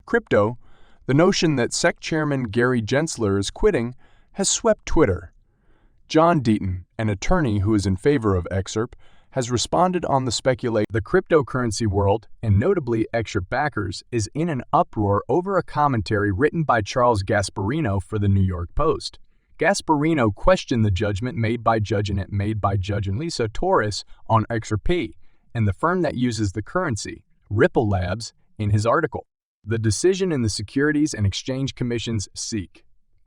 Crypto, the notion that SEC Chairman Gary Gensler is quitting has swept Twitter. John Deaton, an attorney who is in favor of XRP, has responded on the speculation. The cryptocurrency world, and notably XRP backers, is in an uproar over a commentary written by Charles Gasparino for the New York Post. Gasparino questioned the judgment made by Judge Analisa Torres on XRP and the firm that uses the currency, Ripple Labs, in his article. The decision in the Securities and Exchange Commission's SEC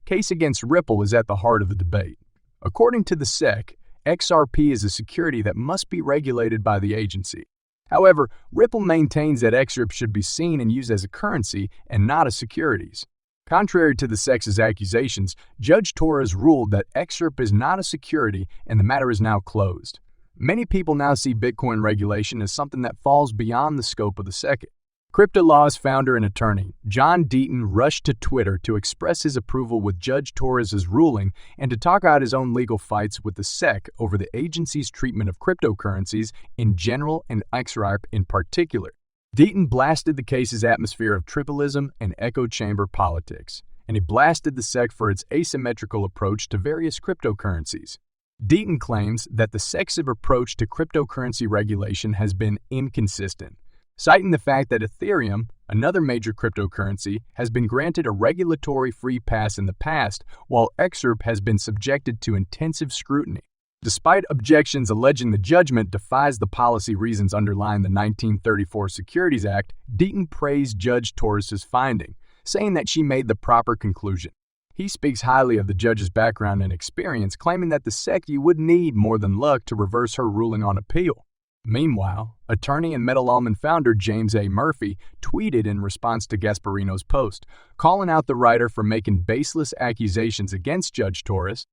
case against Ripple is at the heart of the debate. According to the SEC, XRP is a security that must be regulated by the agency. However, Ripple maintains that XRP should be seen and used as a currency and not as securities. Contrary to the SEC's accusations, Judge Torres ruled that XRP is not a security and the matter is now closed. Many people now see Bitcoin regulation as something that falls beyond the scope of the SEC. CryptoLaw's founder and attorney, John Deaton, rushed to Twitter to express his approval with Judge Torres' ruling and to talk out his own legal fights with the SEC over the agency's treatment of cryptocurrencies in general and XRP in particular. Deaton blasted the case's atmosphere of tribalism and echo chamber politics, and he blasted the SEC for its asymmetrical approach to various cryptocurrencies. Deaton claims that the SEC's approach to cryptocurrency regulation has been inconsistent, citing the fact that Ethereum, another major cryptocurrency, has been granted a regulatory free pass in the past, while XRP has been subjected to intensive scrutiny. Despite objections alleging the judgment defies the policy reasons underlying the 1934 Securities Act, Deaton praised Judge Torres' finding, saying that she made the proper conclusion. He speaks highly of the judge's background and experience, claiming that the SEC would need more than luck to reverse her ruling on appeal. Meanwhile, attorney and Metal Almond founder James A. Murphy tweeted in response to Gasparino's post, calling out the writer for making baseless accusations against Judge Torres.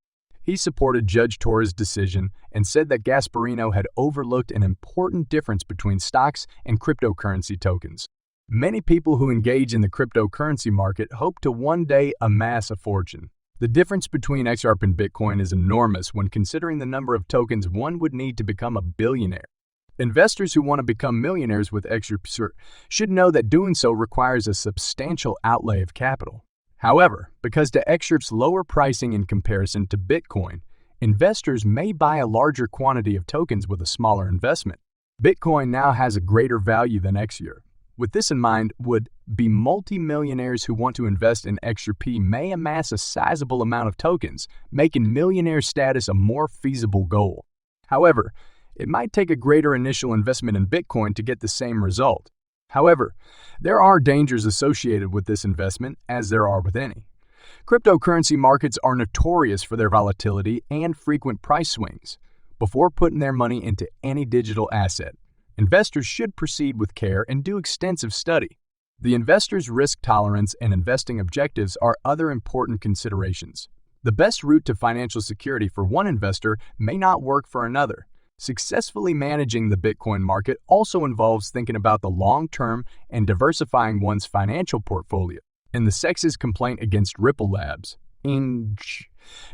He supported Judge Torres' decision and said that Gasparino had overlooked an important difference between stocks and cryptocurrency tokens. Many people who engage in the cryptocurrency market hope to one day amass a fortune. The difference between XRP and Bitcoin is enormous when considering the number of tokens one would need to become a billionaire. Investors who want to become millionaires with XRP should know that doing so requires a substantial outlay of capital. However, because to XRP's lower pricing in comparison to Bitcoin, investors may buy a larger quantity of tokens with a smaller investment. Bitcoin now has a greater value than XRP. With this in mind, would-be multi-millionaires who want to invest in XRP may amass a sizable amount of tokens, making millionaire status a more feasible goal. However, it might take a greater initial investment in Bitcoin to get the same result. However, there are dangers associated with this investment, as there are with any. Cryptocurrency markets are notorious for their volatility and frequent price swings. Before putting their money into any digital asset, investors should proceed with care and do extensive study. The investor's risk tolerance and investing objectives are other important considerations. The best route to financial security for one investor may not work for another. Successfully managing the Bitcoin market also involves thinking about the long term and diversifying one's financial portfolio. In the SEC's complaint against Ripple Labs, Judge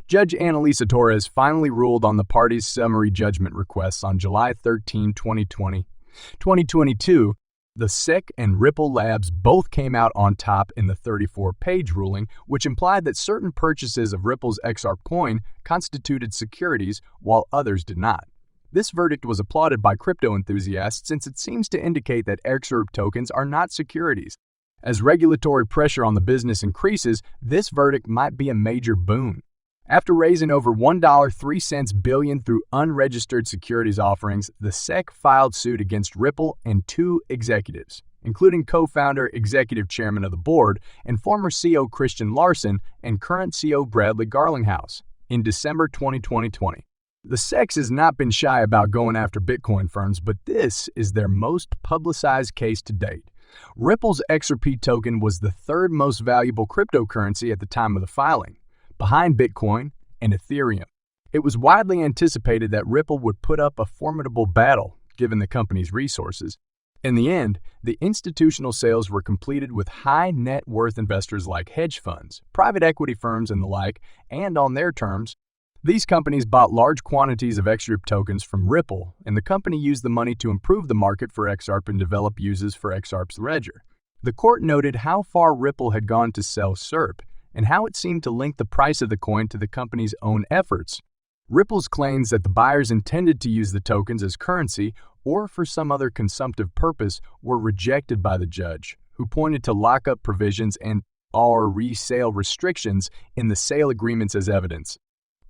Analisa Torres finally ruled on the parties' summary judgment requests on July 13, 2022. The SEC and Ripple Labs both came out on top in the 34-page ruling, which implied that certain purchases of Ripple's XRP coin constituted securities while others did not. This verdict was applauded by crypto enthusiasts since it seems to indicate that XRP tokens are not securities. As regulatory pressure on the business increases, this verdict might be a major boon. After raising over $1.03 billion through unregistered securities offerings, the SEC filed suit against Ripple and two executives, including co-founder, executive chairman of the board, and former CEO Christian Larson and current CEO Bradley Garlinghouse, in December 2020. The SEC has not been shy about going after Bitcoin firms, but this is their most publicized case to date. Ripple's XRP token was the third most valuable cryptocurrency at the time of the filing, behind Bitcoin and Ethereum. It was widely anticipated that Ripple would put up a formidable battle, given the company's resources. In the end, the institutional sales were completed with high net worth investors like hedge funds, private equity firms, and the like, and on their terms. These companies bought large quantities of XRP tokens from Ripple, and the company used the money to improve the market for XRP and develop uses for XRP's ledger. The court noted how far Ripple had gone to sell SERP and how it seemed to link the price of the coin to the company's own efforts. Ripple's claims that the buyers intended to use the tokens as currency or for some other consumptive purpose were rejected by the judge, who pointed to lockup provisions and or resale restrictions in the sale agreements as evidence.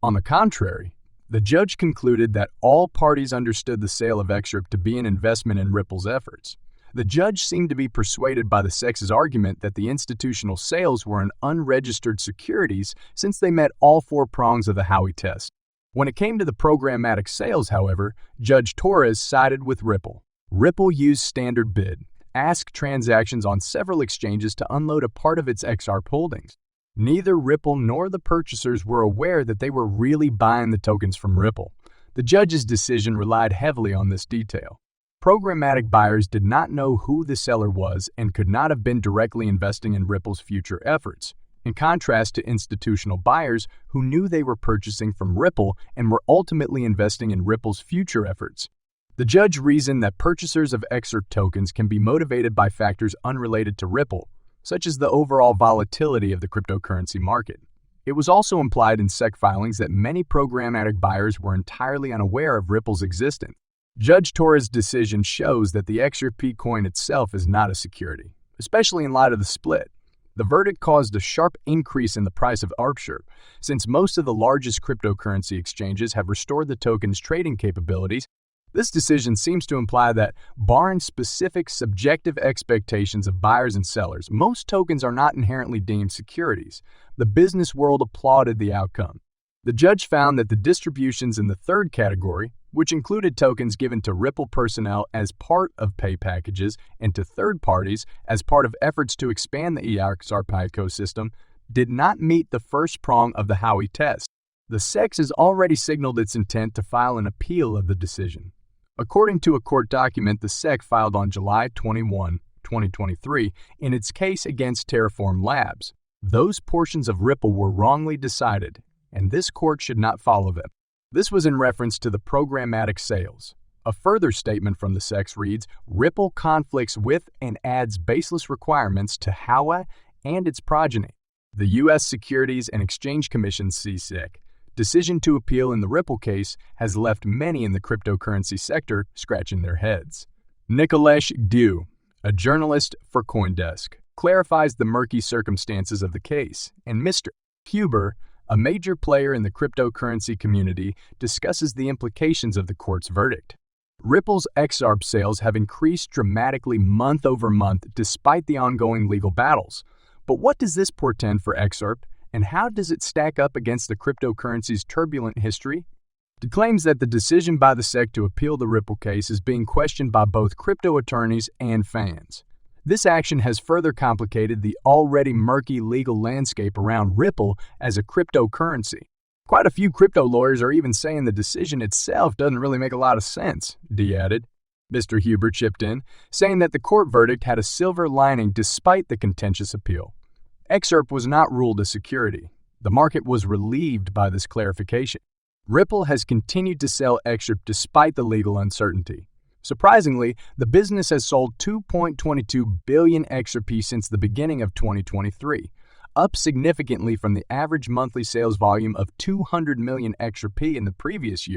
On the contrary, the judge concluded that all parties understood the sale of Excerpt to be an investment in Ripple's efforts. The judge seemed to be persuaded by the SEC's argument that the institutional sales were an unregistered securities since they met all four prongs of the Howey test. When it came to the programmatic sales, however, Judge Torres sided with Ripple. Ripple used standard bid, ask transactions on several exchanges to unload a part of its XRP holdings. Neither Ripple nor the purchasers were aware that they were really buying the tokens from Ripple. The judge's decision relied heavily on this detail. Programmatic buyers did not know who the seller was and could not have been directly investing in Ripple's future efforts, in contrast to institutional buyers who knew they were purchasing from Ripple and were ultimately investing in Ripple's future efforts. The judge reasoned that purchasers of Excerpt tokens can be motivated by factors unrelated to Ripple, such as the overall volatility of the cryptocurrency market. It was also implied in SEC filings that many programmatic buyers were entirely unaware of Ripple's existence. Judge Torres' decision shows that the XRP coin itself is not a security, especially in light of the split. The verdict caused a sharp increase in the price of ARPSHER, since most of the largest cryptocurrency exchanges have restored the token's trading capabilities. This decision seems to imply that, barring specific subjective expectations of buyers and sellers, most tokens are not inherently deemed securities. The business world applauded the outcome. The judge found that the distributions in the third category, which included tokens given to Ripple personnel as part of pay packages and to third parties as part of efforts to expand the XRP ecosystem, did not meet the first prong of the Howey test. The SEC has already signaled its intent to file an appeal of the decision. According to a court document the SEC filed on July 21, 2023, in its case against Terraform Labs, those portions of Ripple were wrongly decided, and this court should not follow them. This was in reference to the programmatic sales. A further statement from the SEC reads, Ripple conflicts with and adds baseless requirements to Howey and its progeny. The U.S. Securities and Exchange Commission (CSEC) decision to appeal in the Ripple case has left many in the cryptocurrency sector scratching their heads. Nicolesh Dew, a journalist for CoinDesk, clarifies the murky circumstances of the case, and Mr. Huber, a major player in the cryptocurrency community, discusses the implications of the court's verdict. Ripple's XRP sales have increased dramatically month over month despite the ongoing legal battles. But what does this portend for XRP, and how does it stack up against the cryptocurrency's turbulent history? It claims that the decision by the SEC to appeal the Ripple case is being questioned by both crypto attorneys and fans. This action has further complicated the already murky legal landscape around Ripple as a cryptocurrency. Quite a few crypto lawyers are even saying the decision itself doesn't really make a lot of sense, Dee added. Mr. Huber chipped in, saying that the court verdict had a silver lining despite the contentious appeal. XRP was not ruled a security. The market was relieved by this clarification. Ripple has continued to sell XRP despite the legal uncertainty. Surprisingly, the business has sold 2.22 billion XRP since the beginning of 2023, up significantly from the average monthly sales volume of 200 million XRP in the previous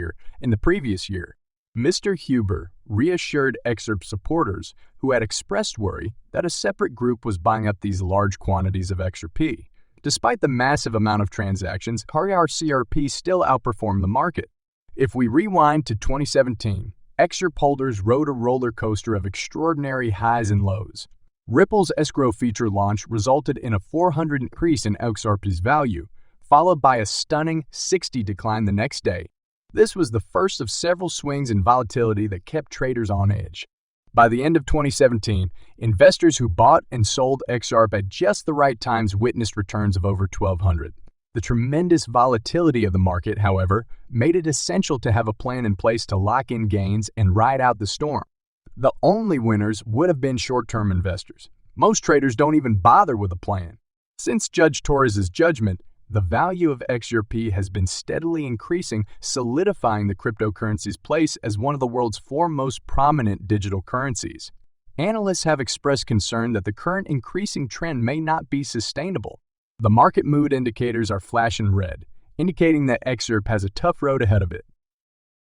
year. Mr. Huber reassured XRP supporters who had expressed worry that a separate group was buying up these large quantities of XRP. Despite the massive amount of transactions, XRP still outperformed the market. If we rewind to 2017, XRP holders rode a roller coaster of extraordinary highs and lows. Ripple's escrow feature launch resulted in a 400% increase in XRP's value, followed by a stunning 60% decline the next day. This was the first of several swings in volatility that kept traders on edge. By the end of 2017, investors who bought and sold XRP at just the right times witnessed returns of over 1,200%. The tremendous volatility of the market, however, made it essential to have a plan in place to lock in gains and ride out the storm. The only winners would have been short-term investors. Most traders don't even bother with a plan. Since Judge Torres' judgment, the value of XRP has been steadily increasing, solidifying the cryptocurrency's place as one of the world's four most prominent digital currencies. Analysts have expressed concern that the current increasing trend may not be sustainable. The market mood indicators are flashing red, indicating that Excerpt has a tough road ahead of it.